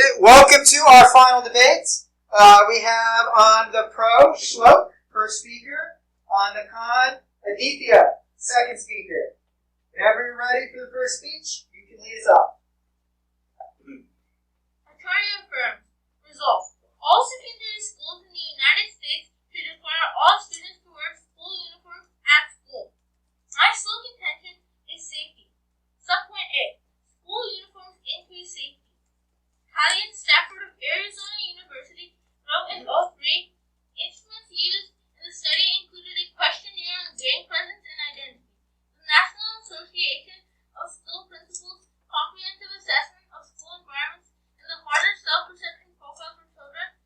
Okay, welcome to our final debates. We have on the pro, Shlok, first speaker. On the con, Aditya, second speaker. Whenever you're ready for the first speech, you can lead us off. Acharya affirms, resolve, all secondary schools in the United States should require all students to wear school uniforms at school. My sole contention is safety. Subpoint A, school uniforms increase safety. Hallian Stafford of Arizona University wrote in 03, instruments used in the study included a questionnaire on gang presence and identity, the National Association of School Principals comprehensive assessment of school environments, and the harder self-perception profile for children.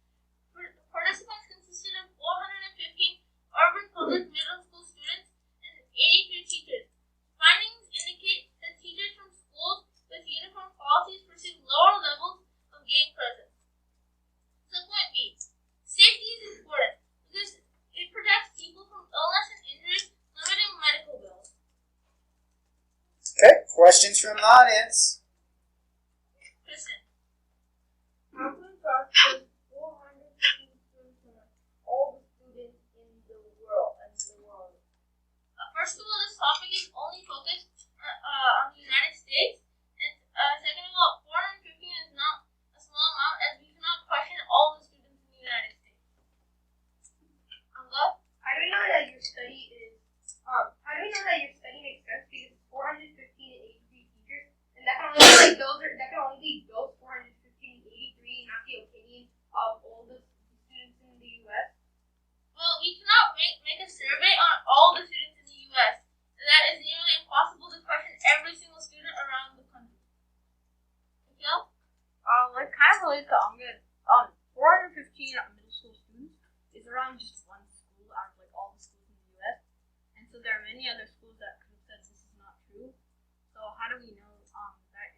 The participants consisted of 415 urban public middle school students and 83 teachers. Findings indicate that teachers from schools with uniform policies perceive lower levels of gang presence. Subpoint B. Safety is important because it protects people from illness and injuries, limiting medical bills. Okay, questions from the audience? Listen. How can trust 450 students and all the students in the world? First of all, this topic is only focused on the United States, and second of all, 450 is not a small amount, as we cannot question all the students in the United States. Angga? How do we know that your study makes sense because it's 415 and 83 teachers, and that can only be those 415 and 83, not the opinion of all the students in the U.S. Well, we cannot make a survey on all the students in the U.S. That is nearly impossible to question every single student around the country. Mikhail? It kind of relates to Angga. 415 middle school students is around just one school out of all the schools in the U.S. And so there are many other schools that could have said this is not true. So how do we know that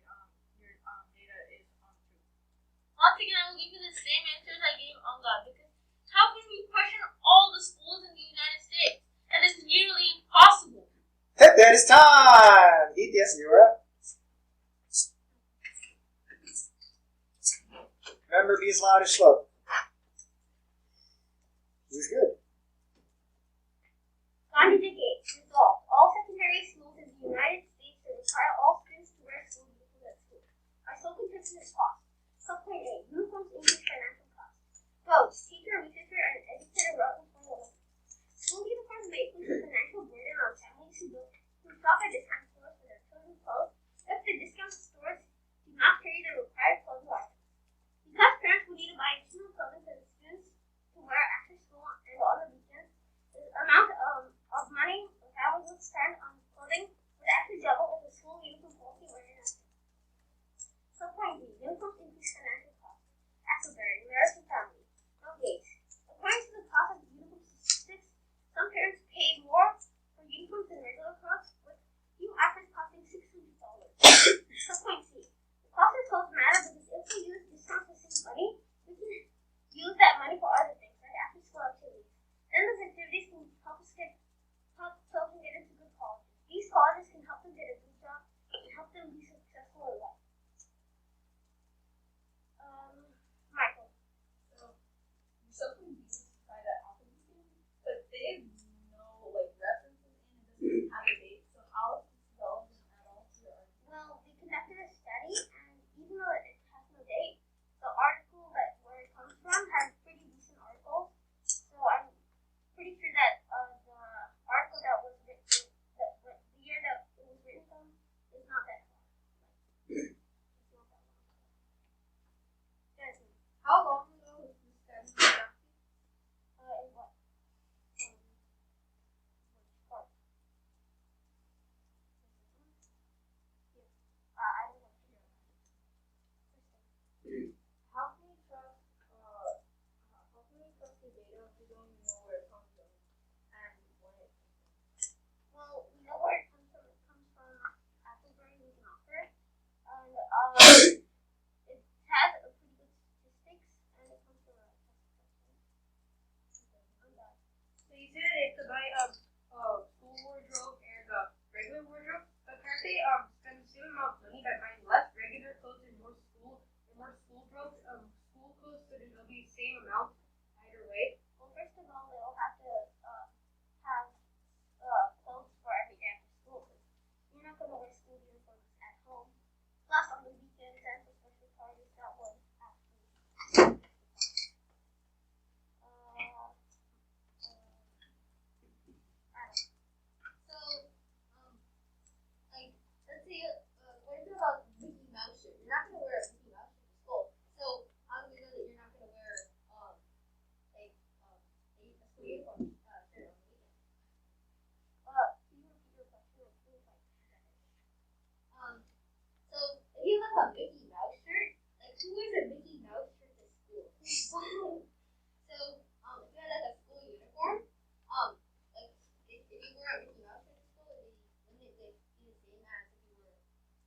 your data is true? Once again, I will give you the same answers I gave Angga, because how can we question all the schools in the United States? That is nearly impossible. Okay, that is time! Aditya, you're up. Remember, be as loud as Shlok. This is good. Gandhi dictate, resolve, all secondary schools in the United States should require all students to wear school uniforms at school. Our sole contention is cost. Subpoint A, uniforms increase financial costs. Rhodes, teacher, researcher, and educator wrote in 2011. School uniforms may place a financial burden on families who shop at discount stores for their children's clothes if the discount stores do not carry the required clothing items. Because parents will need to buy additional clothing for the students to wear after school and on the weekends, the amount of money the families would spend on clothing would actually double if the school uniform policy were enacted. Subpoint B, uniforms increase financial costs. Acharya, American family. No Gates. According to the cost of uniform statistics, some parents pay more for uniforms than regular clothes, with few outfits costing $600. Subpoint C, the cost of clothes matter because if we use discounts to save money, we can use that money for other things, like after school activities. Then those activities can help children get into good colleges. These colleges can help them get a good job and help them be successful in life. Michael. So, something used by that opposition, but they have no references in it, doesn't have a date. So how is this relevant at all to your argument? Well, they conducted a study, and even though it has no date, the article where it comes from has pretty decent articles. So I'm pretty sure that the article that was written, the year that it was written from, is not that far. It's not that long. Jasmine. How long ago was this study conducted? In what? Which part? I don't know. How can you trust the data if you don't even know where it comes from and when it comes from? Well, we know where it comes from. It comes from Appleberry with an offer. And it has a pretty good statistics, and it comes from a test section. So you said they have to buy a school wardrobe and a regular wardrobe, but can't they spend the same amount of money by buying less regular clothes in more school approach school clothes so that it'll be the same amount either way? Well, first of all, they'll have to have clothes for every day after school. 'Cause you're not going to wear school uniforms at home. Plus, on the weekends and for special parties, that would actually. So, like, let's say, what is it about Mickey Mouse shirt? You're not gonna wear a Mickey Mouse shirt to school. So, how do we know that you're not gonna wear, a school uniform shirt on the weekend? Can you repeat your question? So if you have a Mickey Mouse shirt, like who wears a Mickey Mouse shirt to school? So, if you had like a school uniform, like if you wear a Mickey Mouse shirt to school, wouldn't it like, be the same as if you wore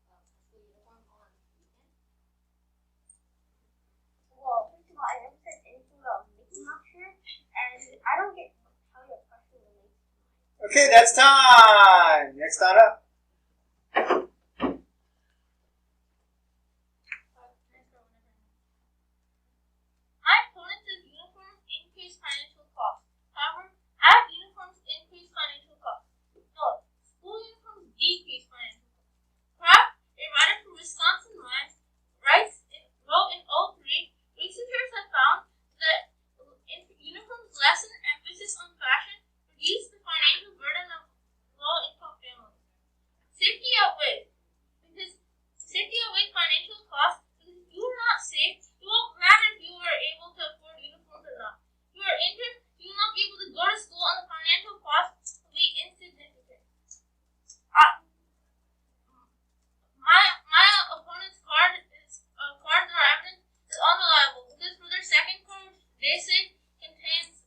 a school uniform on the weekend? Well, first of all, I never said anything about Mickey Mouse shirt, and I don't get how your question relates to mine. Okay, that's time. Next on up. My opponent says uniforms increase financial costs. However, as uniforms increase financial costs, no, school uniforms decrease financial costs. Kraft, a writer from Wisconsin, wrote in '03, researchers have found that uniforms lessen emphasis on fashion, reduce the financial burden of low-income families. Safety outweighs financial costs because if you are not safe, it won't matter if you are able to afford uniforms or not. If you are injured, you will not be able to go to school and the financial cost will be insignificant. My opponent's cards or evidence is unreliable because for their second card, they say contains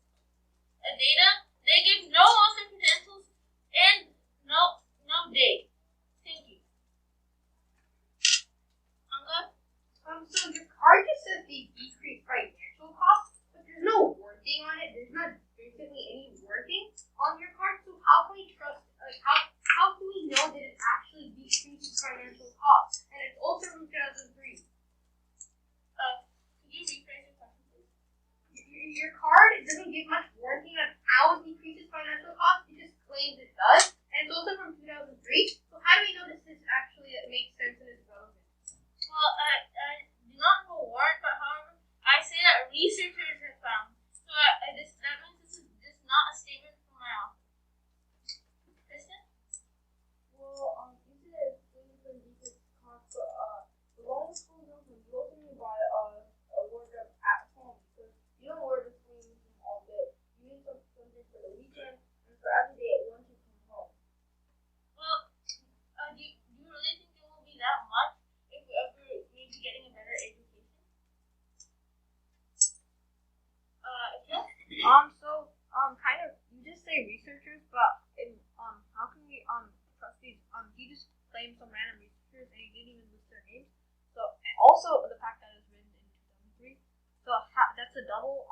a data. They give no author credentials and no date. Thank you. Anga? So your card just says they decrease financial costs, but there's no wording on it. There's not basically any wording on your card. So how can we trust? Like how do we know that it actually decreases financial costs? And it's also from 2003. Could you rephrase your question, please? Your card, it doesn't give much warranty on how it decreases financial costs. It just claims it does, and it's also from 2003. So how do we know this is actually it makes sense and is relevant? Well, I do not know a warrant, but however, I say that researchers have found. So that means this is just not a statement from my author. Kristen? Well, you said things and decrease costs, but the long school uniform, you also need to buy a wardrobe at home because you don't wear the school uniform all day. You need something for the weekend and for every day once you come home. Well, do you really think it will be that much if we ever maybe getting a better education? Yeah. Kind of. You just say researchers, but how can we trust these? He just claimed some random researchers, and he didn't even list their names. So, and also the fact that it was written in 2003. So that's a double.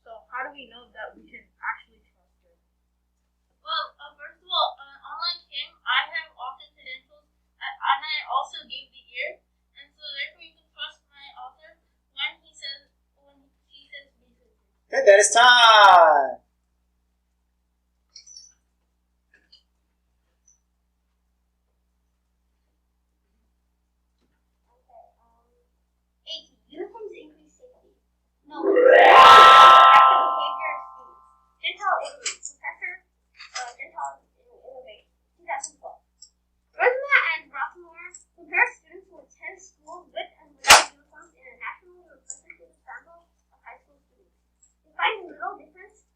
So how do we know that we can actually trust it? Well, first of all, unlike him, I have author credentials, and I also give the year, and so therefore you can trust my author when she says researchers. Okay, that is time. Okay, 80. Uniforms increase safety. No. Active behavior of students. Gentile Italy. Professor Gentile Innovate. 2012. Resma and Rothmore compare students who attend schools with and without uniforms in a nationally representative sample of high school students. They find little difference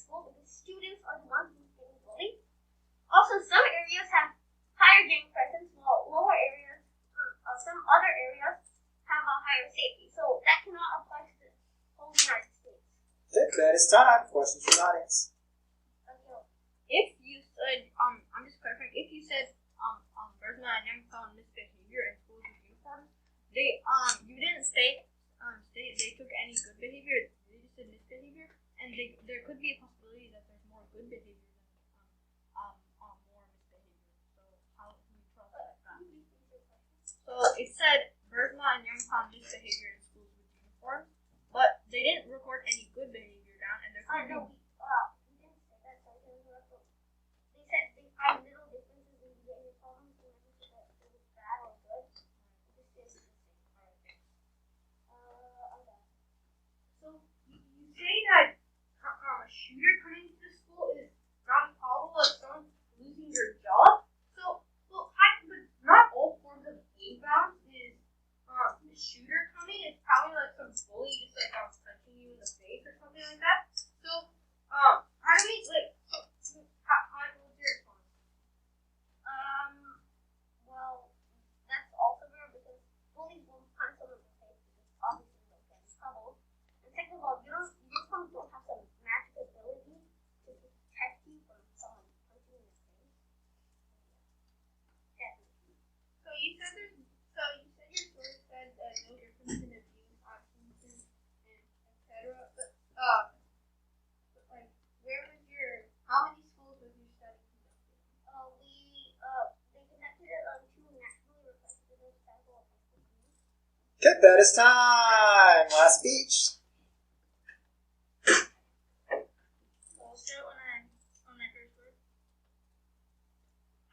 school because students are the ones who's getting bullied. Also, some areas have higher gang presence, while lower areas, some other areas have a higher safety. So that cannot apply to the whole United States. Okay, that is time. Questions from the audience. Okay. If you said, I'm just clarifying, if you said, Bertha and Young found misbehavior in schools with uniforms, you didn't say, they took any good behavior, they just said misbehavior, and there could be a possibility that there's more good behavior than, more misbehavior. So how do we process that? So it said, Bertha and Young found misbehavior in schools with uniforms, but they didn't record any good behavior down, and there could be We didn't say that, so I can interrupt. They said they find little differences in the uniforms, and never said that it was bad or good. It just is the same. Okay. So you say that a shooter coming to the school is not probable of someone losing their job. So, but not all forms of gang violence is the shooter coming. It's probably like some bully just like punching you in the face or something like that. So, how do we like? How was your response? Well, that's also rare because bullies won't punch someone in the face because obviously they'll get in trouble. And second of all, uniforms don't have some magic ability to protect you from someone punching you in the face. Definitely. So you said your source said that no difference in abuse, absences, and etc. But like, how many schools was your study conducted? They conducted it on 2 nationally representative sample of high school students. Okay, that is time. Last speech. I'll start on my first word.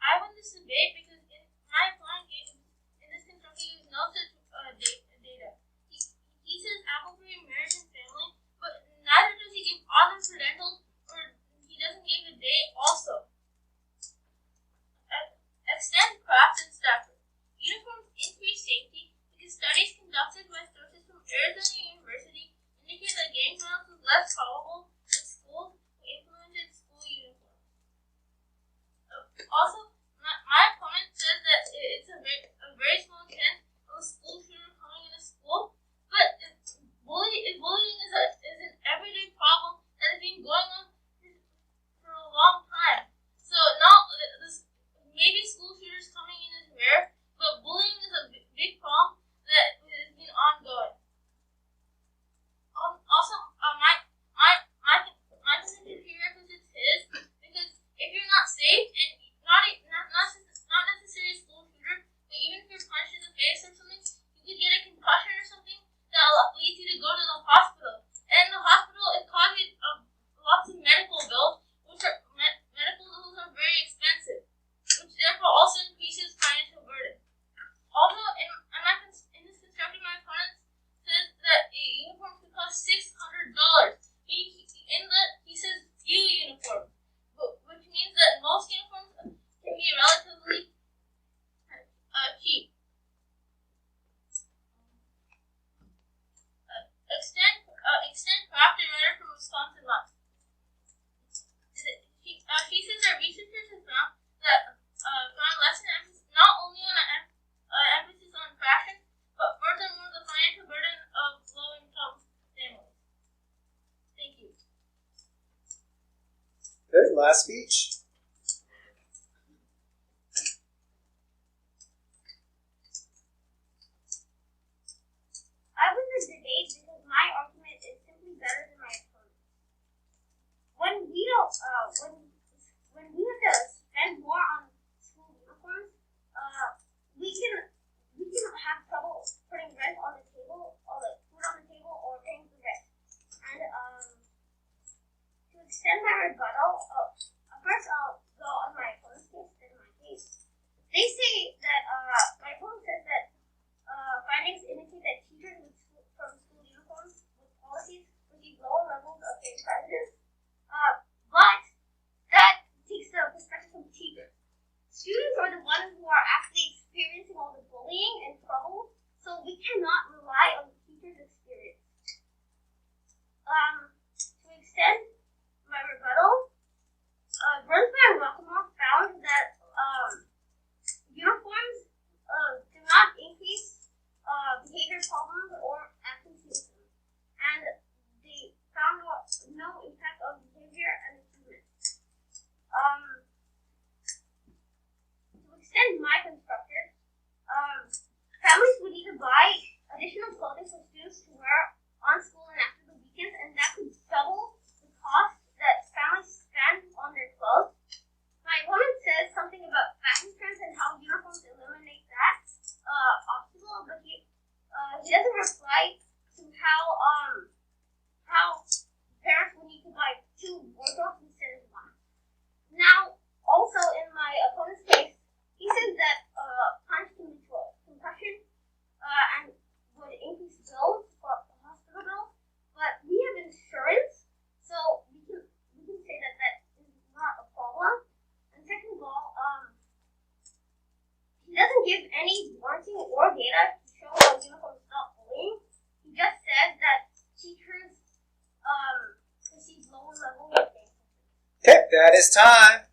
I won this debate because in my opponent in this construction he no such data. He says apple tree, marriage, and family, but neither does he give all the credentials or he doesn't give a date also. Extend craft and Stafford. Uniforms increase safety because studies conducted by sources from Arizona University indicate that gang violence is less probable in schools who implemented school uniforms. Also, my opponent says that it's a very small chance of a school shooter coming in a school, but bullying is an everyday problem that has been going on for a long time. So maybe school shooters coming in is rare, but bullying is a big problem that has been ongoing. Also, my position here is his because if you're not safe and not necessarily a school shooter, but even if you're punched in the face or something, you could get a concussion or something that leads you to go to the hospital. And the hospital it causes lots of medical bills, which are medical bills are very expensive, which therefore also increases financial burden. Also, in this construction, my opponent says that a uniform could cost $600. He says few uniforms, which means that most uniforms can be relatively cheap. Extend craft and writer from Wisconsin months. She says that researchers have found less emphasis not only on emphasis on fashion, but furthermore the financial burden of low-income families. Thank you. Good. Last speech. I win the debate because my argument is simply better than my opponent's. When we have to spend more on school uniforms, we can have trouble putting rent on the table, or like food on the table, or paying the rent. And to extend my rebuttal, first I'll go on my opponent's case, then my case. They say that my opponent says that findings indicate that teachers from school uniforms with policies receive lower levels of pay prejudice, but that takes the perspective from teachers. Students are the ones who are actually experiencing all the bullying and trouble, so we cannot rely on the teacher's experience. To extend my rebuttal, doesn't give any warranty or data to show how uniforms stop bullying. He just says that teachers perceive lower level of things. Okay, that is time.